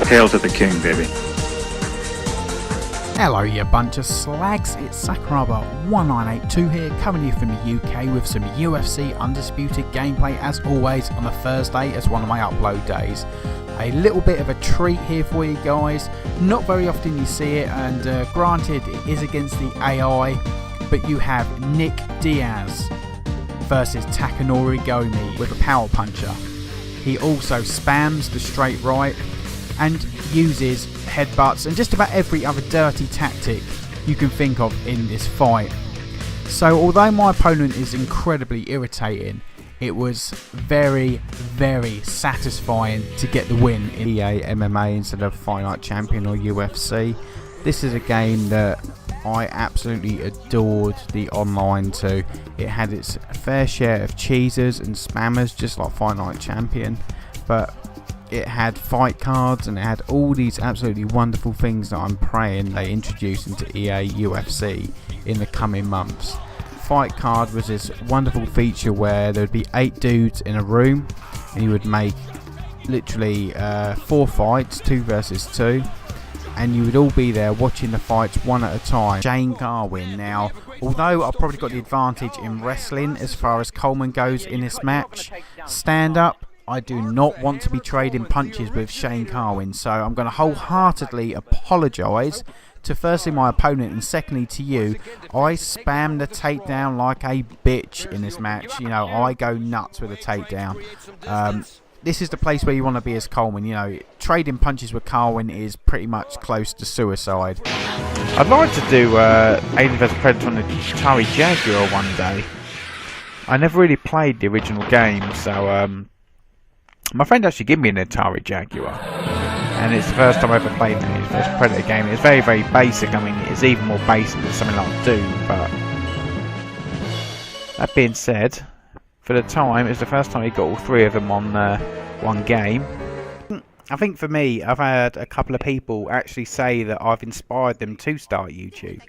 Hail to the king, baby. Hello you bunch of slags, it's Sakuraba1982 here, coming to you from the UK with some UFC Undisputed gameplay as always on a Thursday as one of my upload days. A little bit of a treat here for you guys, not very often you see it, and granted it is against the AI, but you have Nick Diaz versus Takanori Gomi with a power puncher. He also spams the straight right and uses headbutts and just about every other dirty tactic you can think of in this fight. So although my opponent is incredibly irritating, it was very satisfying to get the win in EA MMA instead of Fight Night Champion or UFC. This is a game that I absolutely adored the online to. It had its fair share of cheesers and spammers just like Fight Night Champion, but it had fight cards and it had all these absolutely wonderful things that I'm praying they introduce into EA UFC in the coming months. Fight card was this wonderful feature where there would be 8 dudes in a room and you would make literally 4 fights, 2 versus 2, and you would all be there watching the fights one at a time. Shane Garwin. Now, although I've probably got the advantage in wrestling as far as Coleman goes in this match, stand up, I do not want to be trading punches with Shane Carwin, so I'm going to wholeheartedly apologise to firstly my opponent and secondly to you. I spam the takedown like a bitch in this match. You know, I go nuts with a takedown. This is the place where you want to be as Coleman. You know, trading punches with Carwin is pretty much close to suicide. I'd like to do Alien vs Predator on the Atari Jaguar one day. I never really played the original game, so my friend actually gave me an Atari Jaguar, and it's the first time I ever played the first Predator game. It's very basic. I mean, it's even more basic than something like Doom, but that being said, for the time, it's the first time he got all 3 of them on one game. I think for me, I've had a couple of people actually say that I've inspired them to start YouTube.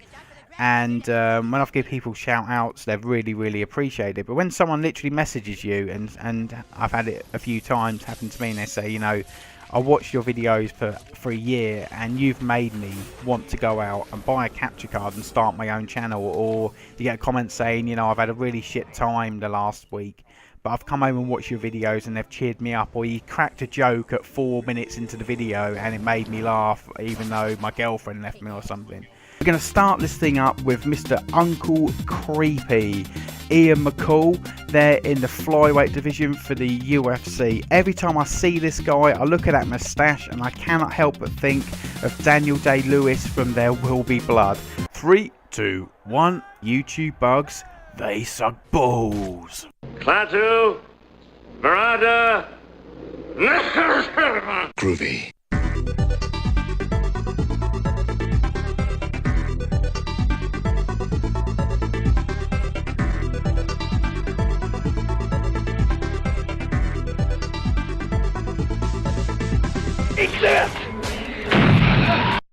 And when I've given people shout outs, they've really appreciated it. But when someone literally messages you, and I've had it a few times happen to me, and they say, you know, I watched your videos for a year and you've made me want to go out and buy a capture card and start my own channel. Or you get a comment saying, you know, I've had a really shit time the last week, but I've come home and watched your videos and they've cheered me up. Or you cracked a joke at 4 minutes into the video and it made me laugh even though my girlfriend left me or something. We're going to start this thing up with Mr. Uncle Creepy, Ian McCall. They're in the flyweight division for the UFC. Every time I see this guy, I look at that moustache and I cannot help but think of Daniel Day-Lewis from There Will Be Blood. 3, 2, 1, YouTube bugs, they suck balls. Klaatu, Verada, Groovy. Accept.